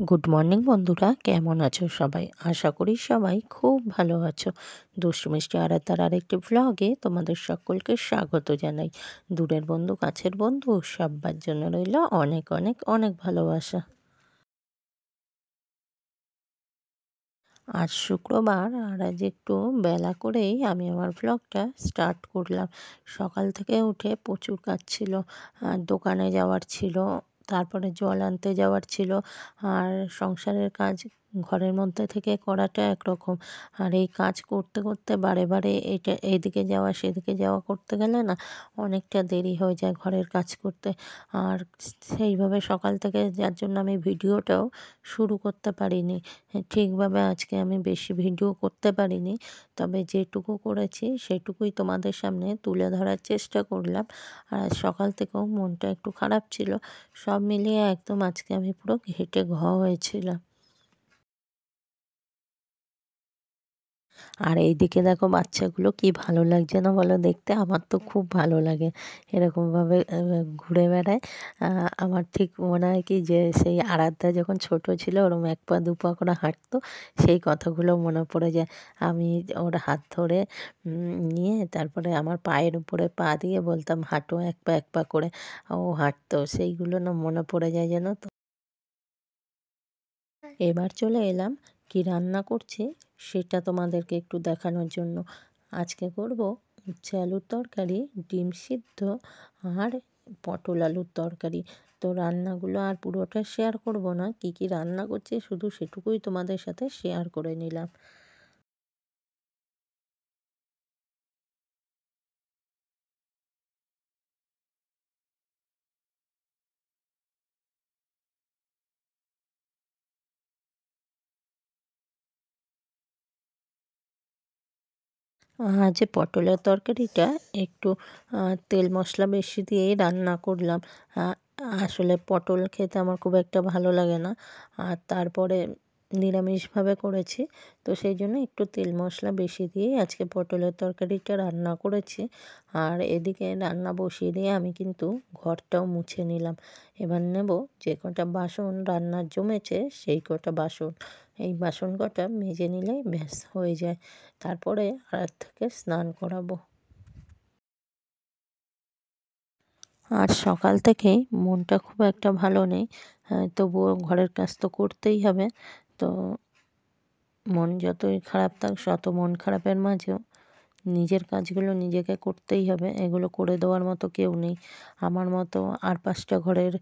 Good morning বন্ধুরা, কেমন আছো সবাই? আশা করি সবাই খুব ভালো আছো। দুষ্টু মিষ্টি আরাধ্যার আরেকটি ভ্লগে তোমাদের সকলকে স্বাগত জানাই। দূরের বন্ধু, কাছের বন্ধু সবার জন্য রইল অনেক অনেক অনেক ভালোবাসা। আজ শুক্রবার, আর আজ একটু বেলা করেই আমি আমার ভ্লগটা স্টার্ট করলাম। সকাল থেকে উঠে প্রচুর কাজ ছিল, দোকানে যাওয়ার ছিল, তারপরে জল আনতে যাওয়ার ছিল। আর সংসারের কাজ ঘরের মধ্যে থেকে করাটা একরকম, আর এই কাজ করতে করতে বারে বারে এটা এদিকে যাওয়া সেদিকে যাওয়া করতে গেলে না অনেকটা দেরি হয়ে যায় ঘরের কাজ করতে। আর সেইভাবে সকাল থেকে, যার জন্য আমি ভিডিওটাও শুরু করতে পারিনি ঠিকভাবে। আজকে আমি বেশি ভিডিও করতে পারিনি, তবে যেটুকু করেছি সেটুকুই তোমাদের সামনে তুলে ধরার চেষ্টা করলাম। আর সকাল থেকেও মনটা একটু খারাপ ছিল, সব মিলিয়ে একদম আজকে আমি পুরো ঘেঁটে হয়েছিলাম। আর এইদিকে দেখো বাচ্চাগুলো কি ভালো লাগছে না বলো দেখতে? আমার তো খুব ভালো লাগে এরকমভাবে ঘুরে বেড়ায়। আমার ঠিক মনে হয় কি যে সেই আরাধ্যা যখন ছোট ছিল ওরম এক পা দু পা করে হাঁটতো, সেই কথাগুলো মনে পড়ে যায়। আমি ওর হাত ধরে নিয়ে তারপরে আমার পায়ের উপরে পা দিয়ে বলতাম হাঁটো এক পা করে, ও হাঁটতো। সেইগুলো না মনে পড়ে যায় যেন তো। এবার চলে এলাম কি রান্না করছি সেটা তোমাদেরকে একটু দেখানোর জন্য। আজকে করব উচ্ছে আলুর তরকারি, ডিম সিদ্ধ আর পটল আলুর তরকারি। তো রান্নাগুলো আর পুরোটা শেয়ার করব না, কি কি রান্না করছি শুধু সেটুকুই তোমাদের সাথে শেয়ার করে নিলাম। যে পটলের তরকারিটা একটু তেল মশলা বেশি দিয়েই রান্না করলাম। আসলে পটল খেতে আমার খুব একটা ভালো লাগে না, আর তারপরে নিরামিষভাবে করেছি, তো সেই জন্য একটু তেল মশলা বেশি দিয়েই আজকে পটলের তরকারিটা রান্না করেছি। আর এদিকে রান্না বসিয়ে দিয়ে আমি কিন্তু ঘরটাও মুছে নিলাম। এবার নেব যে কটা বাসন রান্নার জমেছে সেই কটা বাসন, এই বাসন কটা মেজে নিলেই ব্যাস হয়ে যায়। তারপরে থেকে স্নান করাবো। আর সকাল থেকেই মনটা খুব একটা ভালো নেই, তবুও ঘরের কাজ তো করতেই হবে। তো মন যতই খারাপ থাক, শত মন খারাপের মাঝেও নিজের কাজগুলো নিজেকে করতেই হবে। এগুলো করে দেওয়ার মতো কেউ নেই। আমার মতো আর ৫টা ঘরের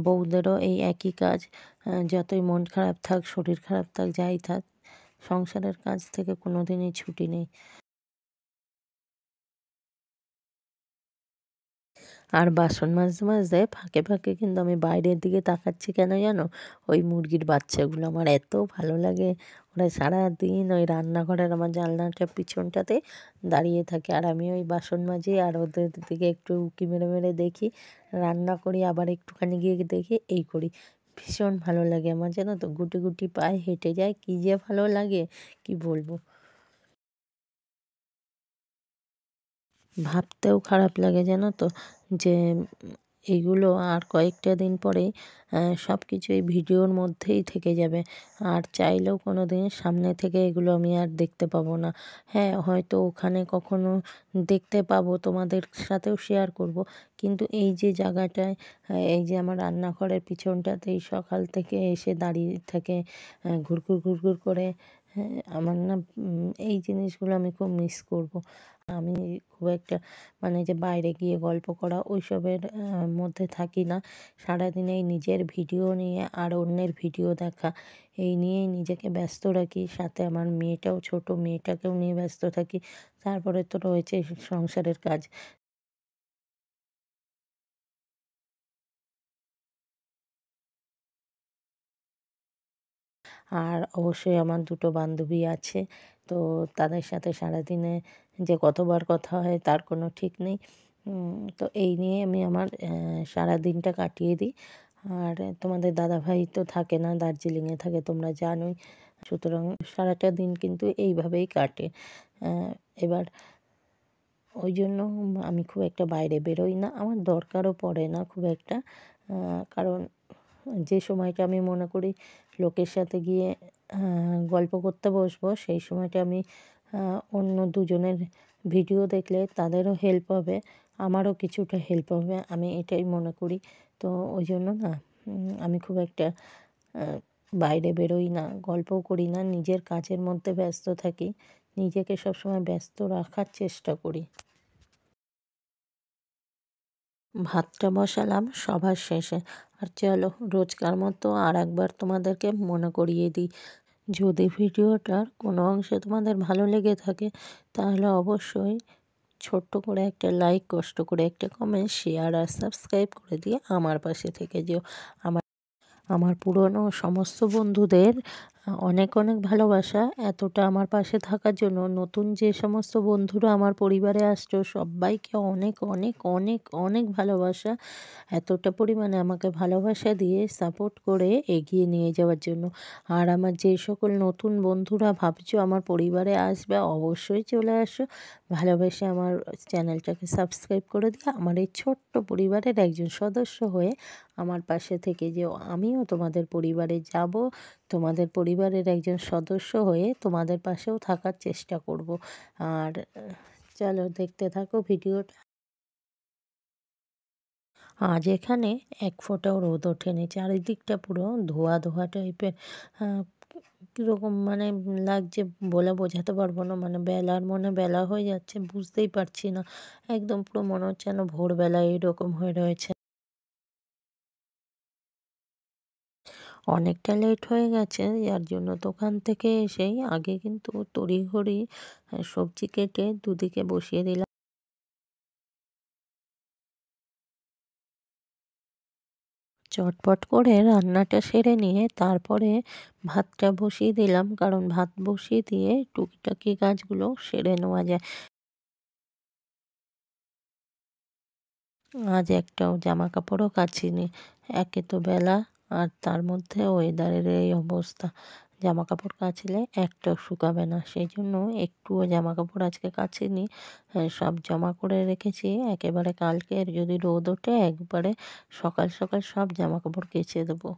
বউদেরও এই একই কাজ। যতই মন খারাপ থাক, শরীর খারাপ থাক, যাই থাক, সংসারের কাজ থেকে কোনো দিনই ছুটি নেই। আর বাসন মাজতে মাজতে ফাঁকে ফাঁকে কিন্তু আমি বাইরের দিকে তাকাচ্ছি কেন জানো? ওই মুরগির বাচ্চাগুলো আমার এত ভালো লাগে। ওরা সারাদিন ওই রান্নাঘরের আমার জানলাটার পিছনটাতে দাঁড়িয়ে থাকে, আর আমি ওই বাসন মাজি আর ওদের দিকে একটু উঁকি মেরে মেরে দেখি, রান্না করি, আবার একটুখানি গিয়ে দেখি, এই করি। ভীষণ ভালো লাগে আমার, জানো তো, গুটি গুটি পায়ে হেঁটে যায়, কী যে ভালো লাগে কি বলবো। ভাবতেও খারাপ লাগে জানো তো, যে এইগুলো আর কয়েকটা দিন পরে সব কিছু এই ভিডিওর মধ্যেই থেকে যাবে। আর চাইলেও কোনো দিন সামনে থেকে এগুলো আমি আর দেখতে পাবো না। হ্যাঁ, হয়তো ওখানে কখনো দেখতে পাবো, তোমাদের সাথেও শেয়ার করব, কিন্তু এই যে জায়গাটায়, এই যে আমার রান্নাঘরের পিছনটাতেই সকাল থেকে এসে দাঁড়িয়ে থাকে ঘুরঘুর ঘুরঘুর করে, হ্যাঁ, আমার না এই জিনিসগুলো আমি খুব মিস করব। আমি খুব একটা, মানে যে বাইরে গিয়ে গল্প করা ওইসবের মধ্যে থাকি না। সারাদিন এই নিজের ভিডিও নিয়ে আর অন্যের ভিডিও দেখা, এই নিয়েই নিজেকে ব্যস্ত রাখি। সাথে আমার মেয়েটাও ছোট, মেয়েটাকেও নিয়ে ব্যস্ত থাকি। তারপরে তো রয়েছে সংসারের কাজ। আর অবশ্যই আমার দুটো বান্ধবী আছে, তো তাদের সাথে সারাদিনে যে কতবার কথা হয় তার কোনো ঠিক নেই। তো এই নিয়ে আমি আমার সারাদিনটা কাটিয়ে দিই। আর তোমাদের দাদাভাই তো থাকে না, দার্জিলিংয়ে থাকে, তোমরা জানোই। সুতরাং সারাটা দিন কিন্তু এইভাবেই কাটে। এবার ওই জন্য আমি খুব একটা বাইরে বেরোই না, আমার দরকারও পড়ে না খুব একটা। কারণ যে সময়টা আমি মনে করি লোকের সাথে গিয়ে গল্প করতে বসবো, সেই সময়টা আমি অন্য দুজনের ভিডিও দেখলে তাদেরও হেল্প হবে, আমারও কিছুটা হেল্প হবে, আমি এটাই মনে করি। তো ওই জন্য না আমি খুব একটা বাইরে বেরোই না, গল্পও করি না, নিজের কাজের মধ্যে ব্যস্ত থাকি, নিজেকে সবসময় ব্যস্ত রাখার চেষ্টা করি। ভাতটা বসালাম সবার শেষে। আর চলো রোজকার মতো আর একবার তোমাদেরকে মনে করিয়ে দিই, যদি ভিডিওটার কোনো অংশে তোমাদের ভালো লেগে থাকে তাহলে অবশ্যই ছোট্ট করে একটা লাইক, কষ্ট করে একটা কমেন্ট, শেয়ার আর সাবস্ক্রাইব করে দিয়ে আমার পাশে থেকে যেও। আমার আমার পুরনো সমস্ত বন্ধুদের অনেক অনেক ভালোবাসা এতটা আমার পাশে থাকার জন্য। নতুন যে সমস্ত বন্ধুরা আমার পরিবারে আসছো সবাইকে অনেক অনেক অনেক অনেক ভালোবাসা, এতটা পরিমাণে আমাকে ভালোবাসা দিয়ে সাপোর্ট করে এগিয়ে নিয়ে যাওয়ার জন্য। আর আমার যে সকল নতুন বন্ধুরা ভাবছো আমার পরিবারে আসবে, অবশ্যই চলে আসো, ভালোবেসে আমার চ্যানেলটাকে সাবস্ক্রাইব করে দিয়ে আমার এই ছোট্ট পরিবারের একজন সদস্য হয়ে আমার পাশে থেকে যেও। আমিও তোমাদের পরিবারে যাব, তোমাদের পরিবারের একজন সদস্য হয়ে তোমাদের পাশেও থাকার চেষ্টা করব। আর চলো দেখতে থাকো ভিডিওটা। আজ এখানে এক ফোঁটাও রোদ ওঠেনি, চারিদিকটা পুরো ধোয়া ধোয়া টাইপের। কীরকম মানে লাগছে বলে বোঝাতে পারবো না, মানে বেলার মনে বেলা হয়ে যাচ্ছে বুঝতেই পারছি না, একদম পুরো মনে হচ্ছে যেন ভোরবেলা এইরকম হয়ে রয়েছে। অনেকটা লেট হয়ে গেছে, যার জন্য দোকান থেকে এসেই আগে কিন্তু তড়িঘড়ি সবজি কেটে দুদিকে বসিয়ে দিলাম। চটপট করে রান্নাটা সেরে নিয়ে তারপরে ভাতটা বসিয়ে দিলাম, কারণ ভাত বসিয়ে দিয়ে টুকিটাকি কাজগুলো সেরে নেওয়া যায়। আজ একটাও জামা কাপড়ও কাচিনি, একে তো বেলা আর তার মধ্যে ওয়েদারের এই অবস্থা, জামা কাপড় কাচলে একটাও শুকাবে না, সেই জন্য একটুও জামা কাপড় আজকে কাচিনি। সব জমা করে রেখেছি, একেবারে কালকে যদি রোদ ওঠে একবারে সকাল সকাল সব জামা কাপড় কেচে দেবো।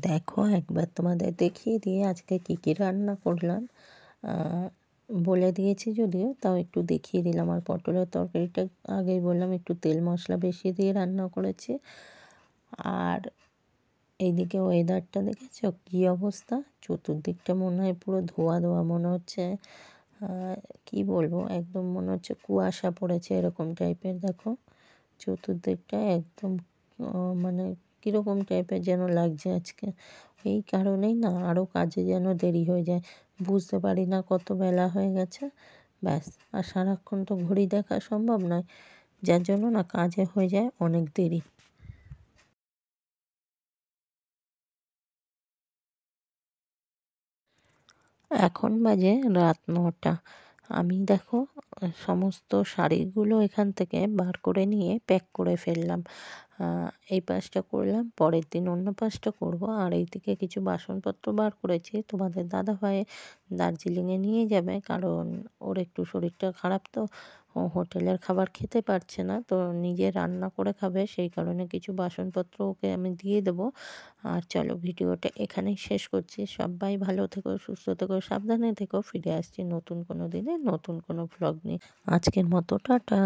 দেখো একবার তোমাদের দেখিয়ে দিয়ে আজকে কী কী রান্না করলাম। বলে দিয়েছি যদিও, তাও একটু দেখিয়ে দিলাম। আর পটলের তরকারিটা আগেই বললাম একটু তেল মশলা বেশি দিয়ে রান্না করেছি। আর এইদিকে ওয়েদারটা দেখেছো কী অবস্থা, চতুর্দিকটা মনে হয় পুরো ধোয়া ধোয়া, মনে হচ্ছে কি বলবো, একদম মনে হচ্ছে কুয়াশা পড়েছে এরকম টাইপের। দেখো চতুর্দিকটা একদম মানে কীরকম টাইপের যেন লাগছে আজকে। এই কারণেই না আরও কাজে যেন দেরি হয়ে যায়, বুঝতে পারি না কত বেলা হয়ে গেছে, ব্যাস। আর সারাক্ষণ তো ঘড়ি দেখা সম্ভব নয়, যার জন্য না কাজে হয়ে যায় অনেক দেরি। এখন বাজে রাত ৯টা। আমি দেখো সমস্ত শাড়িগুলো এখান থেকে বার করে নিয়ে প্যাক করে ফেললাম। এই পাশটা করলাম, পরের দিন অন্য পাশটা করব। আর এইদিকে কিছু বাসনপত্র বার করেছি, তোমাদের দাদাভাই দার্জিলিংয়ে নিয়ে যাবে, কারণ ওর একটু শরীরটা খারাপ, তো ও হোটেলের খাবার খেতে পারছে না, তো নিজে রান্না করে খাবে, সেই কারণে কিছু বাসনপত্র ওকে আমি দিয়ে দেবো। আর চলো ভিডিওটা এখানেই শেষ করছি, সবাই ভালো থেকো, সুস্থ থেকো, সাবধানে থেকো। ফিরে আসছি নতুন কোনো দিনে নতুন কোনো ভ্লগ নিয়ে। আজকের মতো টাটা।